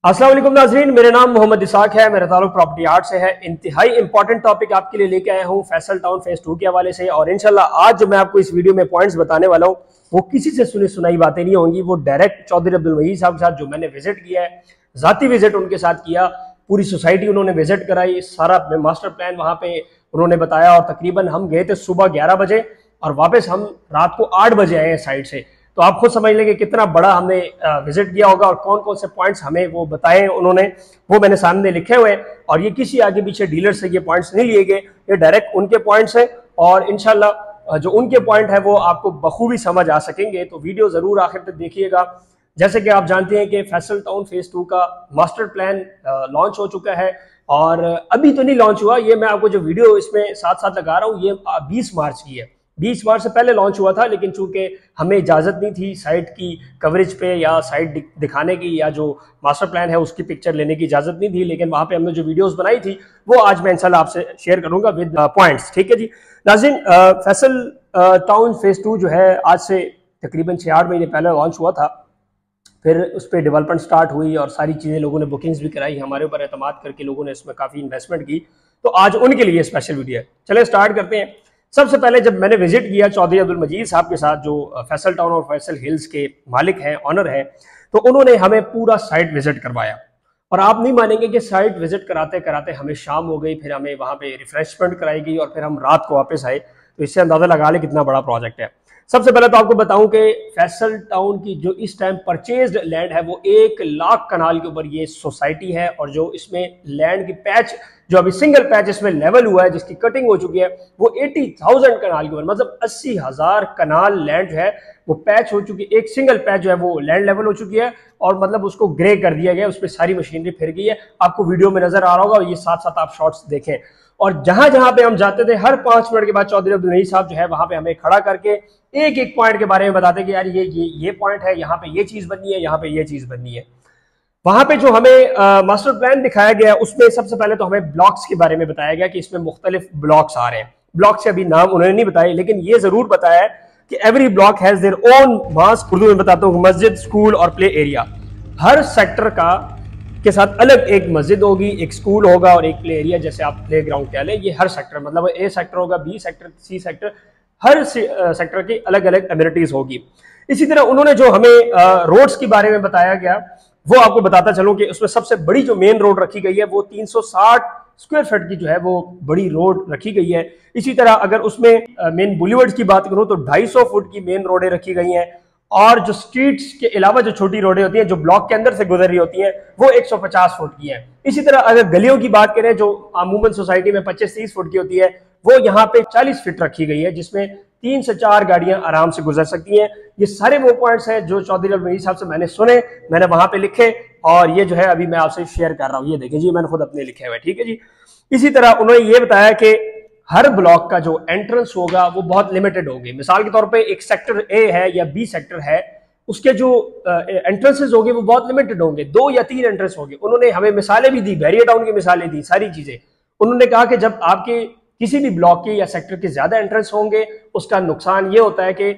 अस्सलाम वालेकुम नाज़रीन, मेरा नाम मोहम्मद इसाक है। मेरा ताल्लुक प्रॉपर्टी आर्ट से है। इंतहाई इंपॉर्टेंट टॉपिक आपके लिए लेके आया हूँ फैसल टाउन फेज 2 के हवाले से। और इंशाल्लाह आज जो मैं आपको इस वीडियो में पॉइंट्स बताने वाला हूँ वो किसी से सुनी सुनाई बातें नहीं होंगी। वो डायरेक्ट चौधरी अब्दुल मजीद साहब के साथ जो मैंने विजिट किया है, जाती विजिट उनके साथ किया, पूरी सोसाइटी उन्होंने विजिट कराई, सारा मास्टर प्लान वहाँ पे उन्होंने बताया। और तकरीबन हम गए थे सुबह 11 बजे और वापस हम रात को 8 बजे आए हैं साइड से। तो आप खुद समझ लेंगे कितना बड़ा हमने विजिट किया होगा और कौन कौन से पॉइंट्स हमें वो बताए उन्होंने, वो मैंने सामने लिखे हुए हैं। और ये किसी आगे पीछे डीलर से ये पॉइंट्स नहीं लिए गए, ये डायरेक्ट उनके पॉइंट्स हैं। और इंशाल्लाह जो उनके पॉइंट है वो आपको बखूबी समझ आ सकेंगे। तो वीडियो जरूर आखिर तक देखिएगा। जैसे कि आप जानते हैं कि फैसल टाउन फेज 2 का मास्टर प्लान लॉन्च हो चुका है और अभी तो नहीं लॉन्च हुआ। ये मैं आपको जो वीडियो इसमें साथ साथ लगा रहा हूँ ये 20 मार्च की है। 20 मार्च से पहले लॉन्च हुआ था, लेकिन चूंकि हमें इजाजत नहीं थी साइट की कवरेज पे या साइट दिखाने की या जो मास्टर प्लान है उसकी पिक्चर लेने की इजाजत नहीं थी। लेकिन वहां पे हमने जो वीडियोस बनाई थी वो आज मैं इंशाल्लाह आपसे शेयर करूंगा विद पॉइंट्स। ठीक है जी नाज़रीन, फैसल टाउन फेज 2 जो है आज से तकरीबन 6-8 महीने पहले लॉन्च हुआ था। फिर उस पर डेवलपमेंट स्टार्ट हुई और सारी चीज़ें लोगों ने बुकिंग्स भी कराई, हमारे ऊपर एतमाद करके लोगों ने इसमें काफ़ी इन्वेस्टमेंट की। तो आज उनके लिए स्पेशल वीडियो है। चले स्टार्ट करते हैं। सबसे पहले जब मैंने विजिट किया चौधरी अब्दुल मजीद साहब के साथ, जो फैसल टाउन और फैसल हिल्स के मालिक हैं, ऑनर हैं, तो उन्होंने हमें पूरा साइट विजिट करवाया। और आप नहीं मानेंगे कि साइट विजिट कराते कराते हमें शाम हो गई, फिर हमें वहाँ पे रिफ्रेशमेंट कराई गई और फिर हम रात को वापस आए। तो इससे अंदाजा लगा ले कितना बड़ा प्रोजेक्ट है। सबसे पहले तो आपको बताऊं कि फैसल टाउन की जो इस टाइम परचेज्ड लैंड है वो 1 लाख कनाल के ऊपर ये सोसाइटी है। और जो इसमें लैंड की पैच, जो अभी सिंगल पैच इसमें लेवल हुआ है, जिसकी कटिंग हो चुकी है, वो 80,000 कनाल के ऊपर, मतलब 80,000 कनाल लैंड जो है वो पैच हो चुकी है। एक सिंगल पैच जो है वो लैंड लेवल हो चुकी है और मतलब उसको ग्रे कर दिया गया, उस पर सारी मशीनरी फिर गई है। आपको वीडियो में नजर आ रहा होगा और ये साथ साथ आप शॉर्ट्स देखें। और जहां जहां पे हम जाते थे हर 5 मिनट के बाद चौधरी अब्दुल मजीद साहब जो है वहां पे हमें खड़ा करके एक एक पॉइंट के बारे में बताते कि यार ये पॉइंट है, यहाँ पे ये चीज बननी है, यहाँ पे ये चीज बननी है। वहां पे जो हमें मास्टर प्लान दिखाया गया उसमें सबसे पहले तो हमें ब्लॉक्स के बारे में बताया गया कि इसमें मुख्तलिफ ब्लॉक्स आ रहे हैं। ब्लॉक से अभी नाम उन्होंने नहीं बताए, लेकिन ये जरूर बताया है कि every block has their own mosque, Urdu में बताता हूँ, मस्जिद, स्कूल और प्ले एरिया। हर सेक्टर के साथ अलग एक मस्जिद होगी, एक स्कूल होगा और एक प्ले एरिया, जैसे आप प्ले ग्राउंड कह लें। ये हर सेक्टर, मतलब ए सेक्टर होगा, बी सेक्टर, सी सेक्टर, हर सेक्टर की अलग अलग एमिनिटीज होगी। इसी तरह उन्होंने जो हमें रोड्स के बारे में बताया गया वो आपको बताता चलूं कि उसमें सबसे बड़ी जो मेन रोड रखी गई है वो 360 स्क्वायर फीट की जो है वो बड़ी रोड रखी गई है। इसी तरह अगर उसमें मेन बुलीवर्ड्स की बात करूं तो 250 फुट की मेन रोडें रखी गई हैं। और जो स्ट्रीट्स के अलावा जो छोटी रोडें होती हैं जो ब्लॉक के अंदर से गुजर रही होती हैं वो 150 फुट की हैं। इसी तरह अगर गलियों की बात करें जो अमूमन सोसाइटी में 25-30 फुट की होती है, वो यहाँ पे 40 फीट रखी गई है, जिसमें 3 से 4 गाड़ियां आराम से गुजर सकती हैं। ये सारे वो पॉइंट्स हैं जो चौधरी अब्दुल मजीद साहब से मैंने सुने, मैंने वहां पे लिखे और ये जो है अभी मैं आपसे शेयर कर रहा हूँ। ये देखें जी, मैंने खुद अपने लिखे हुए। ठीक है जी। इसी तरह उन्होंने ये बताया कि हर ब्लॉक का जो एंट्रेंस होगा वो बहुत लिमिटेड होगी। मिसाल के तौर पर एक सेक्टर ए है या बी सेक्टर है, उसके जो एंट्रेंसेस होंगे वो बहुत लिमिटेड होंगे, 2 या 3 एंट्रेंस होंगे। उन्होंने हमें मिसालें भी दी, बैरियर टाउन की मिसालें दी, सारी चीजें। उन्होंने कहा कि जब आपके किसी भी ब्लॉक के या सेक्टर के ज्यादा एंट्रेंस होंगे उसका नुकसान ये होता है कि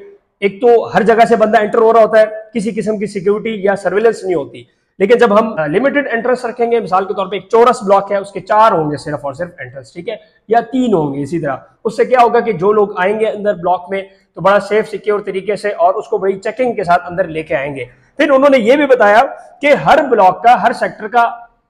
एक तो हर जगह से बंदा एंटर हो रहा होता है, किसी किस्म की सिक्योरिटी या सर्विलेंस नहीं होती। लेकिन जब हम लिमिटेड एंट्रेंस रखेंगे, मिसाल के तौर पे एक चौरस ब्लॉक है, उसके 4 होंगे सिर्फ और सिर्फ एंट्रेंस, ठीक है, या 3 होंगे। इसी तरह उससे क्या होगा कि जो लोग आएंगे अंदर ब्लॉक में तो बड़ा सेफ सिक्योर तरीके से और उसको बड़ी चेकिंग के साथ अंदर लेके आएंगे। फिर उन्होंने ये भी बताया कि हर ब्लॉक का, हर सेक्टर का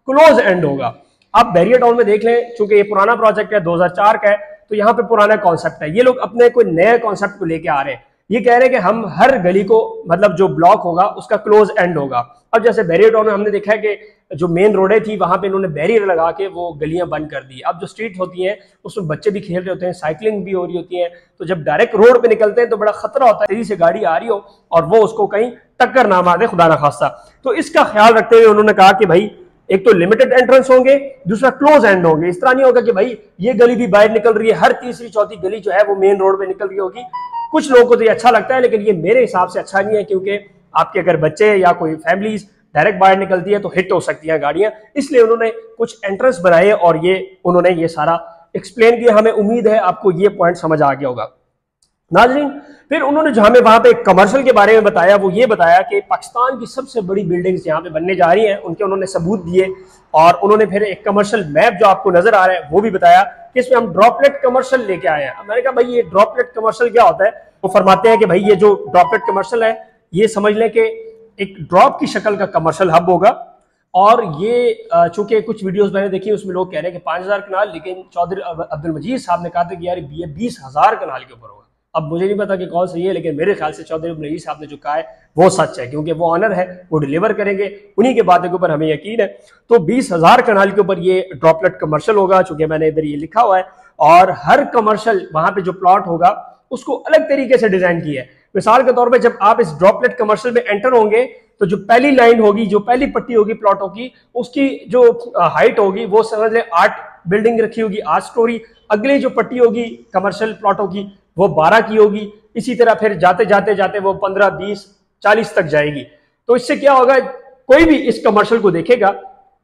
क्लोज एंड होगा। आप बैरियर टाउन में देख लें, चूंकि ये पुराना प्रोजेक्ट है, 2004 का है, तो यहाँ पे पुराना कॉन्सेप्ट है। ये लोग अपने कोई नए कॉन्सेप्ट को लेके आ रहे हैं। ये कह रहे हैं कि हम हर गली को, मतलब जो ब्लॉक होगा उसका क्लोज एंड होगा। अब जैसे बैरियर टाउन में हमने देखा है कि जो मेन रोडें थी वहां पे इन्होंने बैरियर लगा के वो गलियां बंद कर दी। अब जो स्ट्रीट होती हैं उसमें बच्चे भी खेल रहे होते हैं, साइकिलिंग भी हो रही होती है, तो जब डायरेक्ट रोड पे निकलते हैं तो बड़ा खतरा होता है तेजी से गाड़ी आ रही हो और वो उसको कहीं टक्कर ना मार दे, खुदा ना खास्ता। तो इसका ख्याल रखते हुए उन्होंने कहा कि भाई एक तो लिमिटेड एंट्रेंस होंगे, दूसरा क्लोज एंड होंगे। इस तरह नहीं होगा कि भाई ये गली भी बाहर निकल रही है, हर तीसरी चौथी गली जो है वो मेन रोड पे निकल रही होगी। कुछ लोगों को तो ये अच्छा लगता है, लेकिन ये मेरे हिसाब से अच्छा नहीं है, क्योंकि आपके अगर बच्चे या कोई फैमिलीज डायरेक्ट बाहर निकलती है तो हिट हो सकती है गाड़ियां। इसलिए उन्होंने कुछ एंट्रेंस बनाए और ये उन्होंने ये सारा एक्सप्लेन किया। हमें उम्मीद है आपको ये पॉइंट समझ आ गया होगा। नाज़रीन, फिर उन्होंने जो हमें वहां पे कमर्शियल के बारे में बताया वो ये बताया कि पाकिस्तान की सबसे बड़ी बिल्डिंग्स यहाँ पे बनने जा रही हैं, उनके उन्होंने सबूत दिए। और उन्होंने फिर एक कमर्शियल मैप जो आपको नजर आ रहा है वो भी बताया कि इसमें हम ड्रॉपलेट कमर्शियल लेके आए हैं। मैंने कहा भाई ये ड्रॉपलेट कमर्शियल क्या होता है? वो फरमाते हैं कि भाई ये जो ड्रॉपलेट कमर्शियल है ये समझ लें कि एक ड्रॉप की शक्ल का कमर्शियल हब होगा। और ये चूंकि कुछ वीडियोस मैंने देखी उसमें लोग कह रहे हैं कि 5000 कनाल, लेकिन चौधरी अब्दुल मजीद साहब ने कहा था कि यार ये 20,000 कनाल के ऊपर होगा। अब मुझे नहीं पता कि कौन सही है, लेकिन मेरे ख्याल से चौधरी अब्दुल मजीद साहब ने जो कहा है वो सच है, क्योंकि वो ऑनर है, वो डिलीवर करेंगे, उन्हीं के बातों के ऊपर हमें यकीन है। तो 20,000 कनाल के ऊपर ये ड्रॉपलेट कमर्शियल होगा, चूंकि मैंने इधर ये लिखा हुआ है। और हर कमर्शियल वहां पे जो प्लॉट होगा उसको अलग तरीके से डिजाइन किया है। मिसाल के तौर पे जब आप इस ड्रॉपलेट कमर्शियल में एंटर होंगे तो जो पहली लाइन होगी, जो पहली पट्टी होगी प्लॉटों की, उसकी जो हाइट होगी वो समझ लें 8 बिल्डिंग रखी होगी, 8 स्टोरी। अगली जो पट्टी होगी कमर्शियल प्लॉटों की वो 12 की होगी। इसी तरह फिर जाते जाते जाते वो 15, 20, 40 तक जाएगी। तो इससे क्या होगा, कोई भी इस कमर्शियल को देखेगा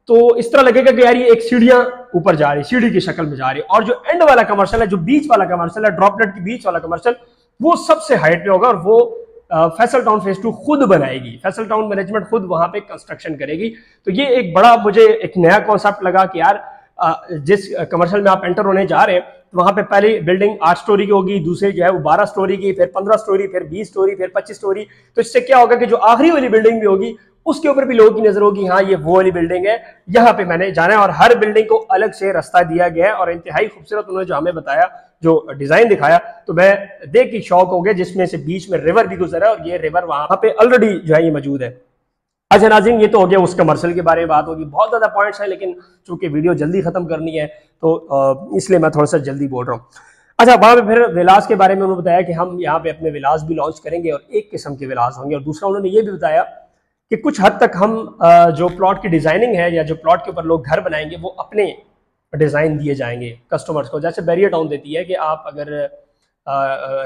तो इस तरह लगेगा कि यार ये एक सीढ़ियां ऊपर जा रही, सीढ़ी की शक्ल में जा रही है। और जो एंड वाला कमर्शियल है, जो बीच वाला कमर्शियल है, ड्रॉपलेट के बीच वाला कमर्शियल, वो सबसे हाइट पे होगा। और वो फैसल टाउन फेज 2 खुद बनाएगी, फैसल टाउन मैनेजमेंट खुद वहां पे कंस्ट्रक्शन करेगी। तो ये एक बड़ा मुझे एक नया कॉन्सेप्ट लगा कि यार जिस कमर्शियल में आप एंटर होने जा रहे हैं तो वहां पे पहली बिल्डिंग 8 स्टोरी की होगी, दूसरी जो है वो 12 स्टोरी की, फिर 15 स्टोरी, फिर 20 स्टोरी, फिर 25 स्टोरी। तो इससे क्या होगा कि जो आखिरी वाली बिल्डिंग भी होगी उसके ऊपर भी लोगों की नजर होगी, हाँ ये वो वाली बिल्डिंग है, यहाँ पे मैंने जाना है। और हर बिल्डिंग को अलग से रास्ता दिया गया है और इंतहाई खूबसूरत उन्होंने जो हमें बताया, जो डिजाइन दिखाया, तो मैं देख के शौक हो गया, जिसमें से बीच में रिवर भी गुजरा है और ये रिवर वहां पे ऑलरेडी जो है ये मौजूद है। अच्छा नाज़रीन, ये तो हो गया उस कमर्शियल के बारे में बात होगी। बहुत ज्यादा पॉइंट्स हैं, लेकिन चूंकि वीडियो जल्दी खत्म करनी है तो इसलिए मैं थोड़ा सा जल्दी बोल रहा हूँ। अच्छा, वहां पे फिर विलास के बारे में उन्होंने बताया कि हम यहाँ पे अपने विलास भी लॉन्च करेंगे और एक किस्म के विलास होंगे। और दूसरा उन्होंने ये भी बताया कि कुछ हद तक हम जो प्लॉट की डिजाइनिंग है या जो प्लॉट के ऊपर लोग घर बनाएंगे वो अपने डिजाइन दिए जाएंगे कस्टमर्स को। जैसे बैरियर टाउन देती है कि आप अगर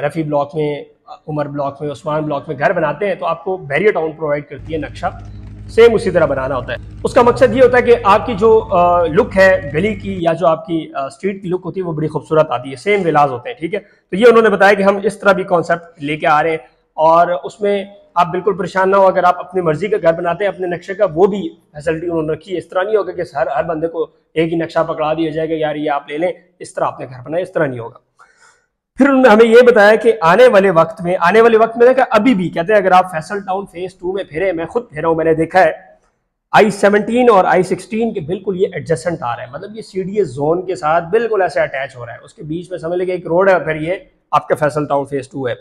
रफ़ी ब्लॉक में, उमर ब्लॉक में, उस्मान ब्लॉक में घर बनाते हैं तो आपको बैरियर टाउन प्रोवाइड करती है नक्शा, सेम उसी तरह बनाना होता है। उसका मकसद ये होता है कि आपकी जो लुक है गली की या जो आपकी स्ट्रीट की लुक होती है वो बड़ी खूबसूरत आती है। सेम विलास होते हैं, ठीक है। तो ये उन्होंने बताया कि हम इस तरह भी कॉन्सेप्ट लेके आ रहे हैं और उसमें आप बिल्कुल परेशान ना हो। अगर आप अपनी मर्जी का घर बनाते हैं अपने नक्शे का, वो भी फैसिलिटी उन्होंने रखी है। इस तरह नहीं होगा कि हर बंदे को एक ही नक्शा पकड़ा दिया जाएगा, यार ये आप ले लें, इस तरह आपने घर बनाए, इस तरह नहीं होगा। फिर उन्होंने हमें ये बताया कि आने वाले वक्त में अभी भी कहते हैं, अगर आप फैसल टाउन फेज 2 में फिरे, मैं खुद फिरा हूं, मैंने देखा है I-17 और I-16 के बिल्कुल ये एडजेसेंट आ रहा है, मतलब ये CDA जोन के साथ बिल्कुल ऐसे अटैच हो रहा है। उसके बीच में समझ लीजिए एक रोड है, फिर ये आपका फैसल टाउन फेज 2 है।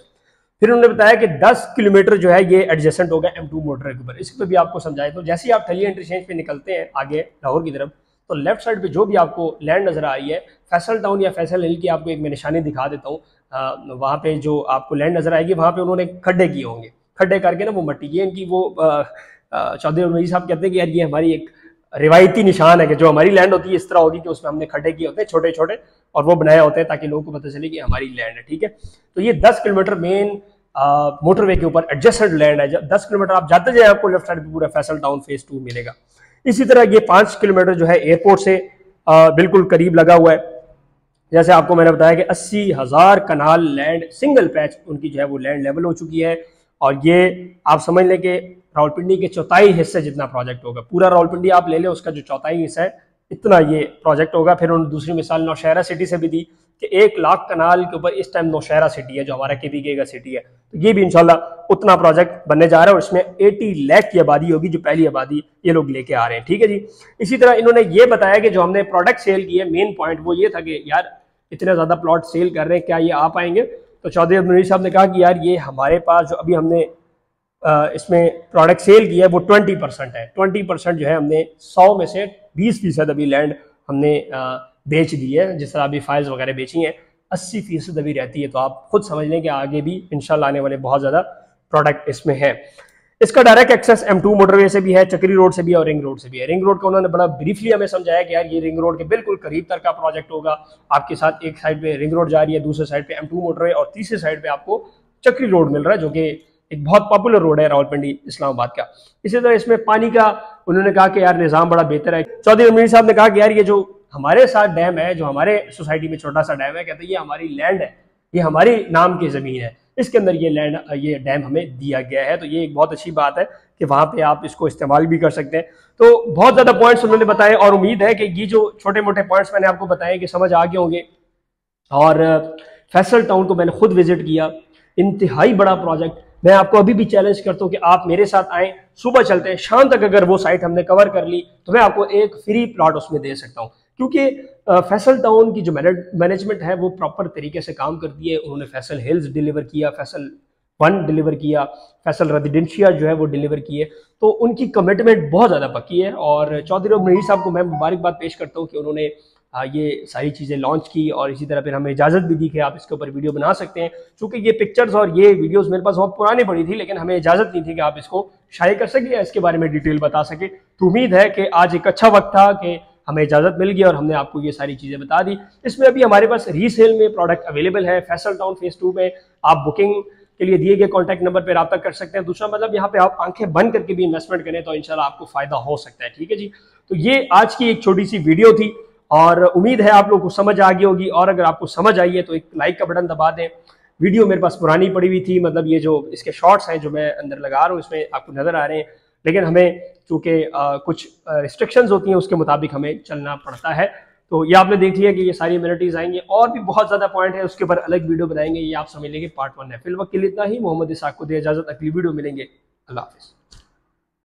फिर उन्होंने बताया कि 10 किलोमीटर जो है ये एडजेसेंट होगा M2 मोटरवे के ऊपर। इसको भी आपको समझाए तो जैसे ही आप टली इंटरचेंज पे निकलते हैं आगे लाहौर की तरफ, तो लेफ्ट साइड पे जो भी आपको लैंड नजर आ रही है फैसल टाउन या फैसल हिल की, आपको एक मैं निशानी दिखा देता हूँ। वहाँ पे जो आपको लैंड नजर आएगी वहाँ पे उन्होंने खड्डे किए होंगे, खड्डे करके ना वो मट्टी की इनकी वो चौधरी अब्दुल साहब कहते हैं कि यार ये हमारी एक रिवायती निशान है कि जो हमारी लैंड होती है इस तरह होगी कि उसमें हमने खड्डे किए होते हैं छोटे छोटे और वो बनाए होते हैं ताकि लोगों को पता चले कि हमारी लैंड है, ठीक है। तो ये 10 किलोमीटर मेन मोटरवे के ऊपर एडजेसेंट लैंड है। 10 किलोमीटर आप जाते जाए आपको लेफ्ट साइड पे पूरा फैसल टाउन फेज 2 मिलेगा। इसी तरह ये 5 किलोमीटर जो है एयरपोर्ट से बिल्कुल करीब लगा हुआ है। जैसे आपको मैंने बताया कि 80,000 कनाल लैंड सिंगल पैच उनकी जो है वो लैंड लेवल हो चुकी है। और ये आप समझ लें कि रावलपिंडी के चौथाई हिस्से जितना प्रोजेक्ट होगा, पूरा रावलपिंडी आप ले लें उसका जो चौथाई हिस्सा है इतना ये प्रोजेक्ट होगा। फिर उन्होंने दूसरी मिसाल नौशहरा सिटी से भी दी कि 1 लाख कनाल के ऊपर इस टाइम नौशहरा सिटी है जो हमारा KPK का सिटी है। तो ये भी इंशाल्लाह उतना प्रोजेक्ट बनने जा रहा है और इसमें 80 लाख की आबादी होगी, जो पहली आबादी ये लोग लेके आ रहे हैं, ठीक है जी। इसी तरह इन्होंने ये बताया कि जो हमने प्रोडक्ट सेल किए, मेन पॉइंट वो ये था कि यार इतने ज्यादा प्लॉट सेल कर रहे हैं, क्या ये आ पाएंगे? तो चौधरी अब्दुल साहब ने कहा कि यार ये हमारे पास जो अभी हमने इसमें प्रोडक्ट सेल किया है वो 20% है। 20% जो है हमने 100 में से 20% अभी लैंड हमने बेच दी है। जिस तरह अभी फाइल्स वगैरह बेची हैं 80% अभी रहती है। तो आप खुद समझ लें कि आगे भी इंशाल्लाह आने वाले बहुत ज़्यादा प्रोडक्ट इसमें है। इसका डायरेक्ट एक्सेस M2 मोटरवे से भी है, चक्री रोड से भी है और रिंग रोड से भी है। रिंग रोड का उन्होंने बड़ा ब्रीफली हमें समझाया कि यार ये रिंग रोड के बिल्कुल करीब तक का प्रोजेक्ट होगा। आपके साथ एक साइड पे रिंग रोड जा रही है, दूसरे साइड पे M2 मोटरवे और तीसरे साइड पे आपको चक्री रोड मिल रहा है जो कि एक बहुत पॉपुलर रोड है रावलपिंडी इस्लामाबाद का। इसी तरह इसमें पानी का उन्होंने कहा कि यार निज़ाम बड़ा बेहतर है। चौधरी अमीर साहब ने कहा कि यार ये जो हमारे साथ डैम है, जो हमारे सोसाइटी में छोटा सा डैम है, कहते हैं ये हमारी लैंड है, ये हमारे नाम की ज़मीन है, इसके अंदर ये लैंड, ये डैम हमें दिया गया है। तो ये एक बहुत अच्छी बात है कि वहाँ पे आप इसको इस्तेमाल भी कर सकते हैं। तो बहुत ज़्यादा पॉइंट्स उन्होंने बताए और उम्मीद है कि ये जो छोटे मोटे पॉइंट्स मैंने आपको बताए कि समझ आ गए होंगे। और फैसल टाउन को मैंने खुद विजिट किया, इंतहाई बड़ा प्रोजेक्ट। मैं आपको अभी भी चैलेंज करता हूँ कि आप मेरे साथ आएँ, सुबह चलते हैं, शाम तक अगर वो साइट हमने कवर कर ली तो मैं आपको एक फ्री प्लॉट उसमें दे सकता हूँ, क्योंकि फैसल टाउन की जो मैनेजमेंट है वो प्रॉपर तरीके से काम करती है। उन्होंने फैसल हिल्स डिलीवर किया, फैसल वन डिलीवर किया, फैसल रेजिडेंशिया जो है वो डिलीवर किए। तो उनकी कमिटमेंट बहुत ज़्यादा पक्की है और चौधरी मीर साहब को मैं मुबारकबाद पेश करता हूँ कि उन्होंने ये सारी चीज़ें लॉन्च की और इसी तरह फिर हमें इजाज़त भी दी कि आप इसके ऊपर वीडियो बना सकते हैं। चूँकि ये पिक्चर्स और ये वीडियोस मेरे पास बहुत पुरानी पड़ी थी, लेकिन हमें इजाज़त नहीं थी कि आप इसको शाये कर सकें या इसके बारे में डिटेल बता सके। तो उम्मीद है कि आज एक अच्छा वक्त था कि हमें इजाज़त मिल गई और हमने आपको ये सारी चीज़ें बता दी। इसमें अभी हमारे पास रीसेल में प्रोडक्ट अवेलेबल है। फैसल टाउन फेज़ 2 में आप बुकिंग के लिए दिए गए कॉन्टैक्ट नंबर पर रब्ता कर सकते हैं। दूसरा मतलब यहाँ पे आप आंखें बंद करके भी इन्वेस्टमेंट करें तो इंशाल्लाह आपको फायदा हो सकता है। ठीक है जी, तो ये आज की एक छोटी सी वीडियो थी और उम्मीद है आप लोगों को समझ आ गई होगी। और अगर आपको समझ आई है तो एक लाइक का बटन दबा दें। वीडियो मेरे पास पुरानी पड़ी हुई थी, मतलब ये जो इसके शॉर्ट्स हैं जो मैं अंदर लगा रहा हूँ इसमें आपको नजर आ रहे हैं, लेकिन हमें चूंकि कुछ रिस्ट्रिक्शंस होती हैं उसके मुताबिक हमें चलना पड़ता है। तो ये आपने देख लिया कि ये सारी एमिनिटीज आएंगे और भी बहुत ज्यादा पॉइंट है, उसके ऊपर अलग वीडियो बनाएंगे। ये आप समझ लेंगे पार्ट 1 है। फिल वक्त के लिए इतना ही। मोहम्मद इसाक को दे इजाजत, अगली वीडियो मिलेंगे। अल्लाह हाफिज।